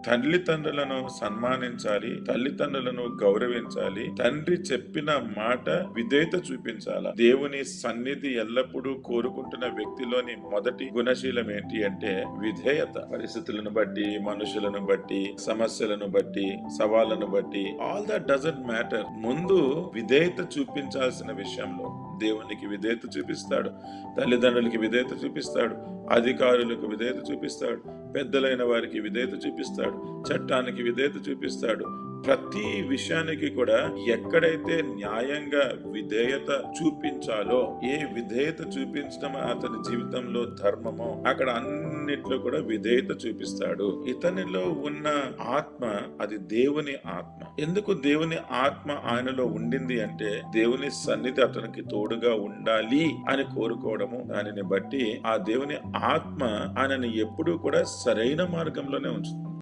తల్లిదండ్రులను సన్మానించాలి, తల్లిదండ్రులను గౌరవించాలి, తండ్రి చెప్పిన మాట విధేయత చూపించాలి. దేవుని సన్నిధి ఎల్లప్పుడూ కోరుకుంటున్న వ్యక్తిలోని మొదటి గుణశీలం ఏంటి అంటే విధేయత. పరిస్థితులను బట్టి, మనుషులను బట్టి, సమస్యలను బట్టి, సవాళ్లను బట్టి, ఆల్ దట్ డజంట్ మ్యాటర్. ముందు విధేయత చూపించాల్సిన విషయంలో దేవునికి విధేయత చూపిస్తాడు, తల్లిదండ్రులకి విధేయత చూపిస్తాడు, అధికారులకు విధేయత చూపిస్తాడు, పెద్దలైన వారికి విధేయత చూపిస్తాడు, చట్టానికి విధేయత చూపిస్తాడు. ప్రతి విషయానికి కూడా ఎక్కడైతే న్యాయంగా విధేయత చూపించాలో, ఏ విధేయత చూపించడం అతని జీవితంలో ధర్మమో అక్కడ అన్నిట్లో కూడా విధేయత చూపిస్తాడు. ఇతనిలో ఉన్న ఆత్మ అది దేవుని ఆత్మ. ఎందుకు దేవుని ఆత్మ ఆయనలో ఉండింది అంటే దేవుని సన్నిధి అతనికి తోడుగా ఉండాలి అని కోరుకోవడము. దానిని బట్టి ఆ దేవుని ఆత్మ ఆయనని ఎప్పుడూ కూడా సరైన మార్గంలోనే ఉంచుతుంది.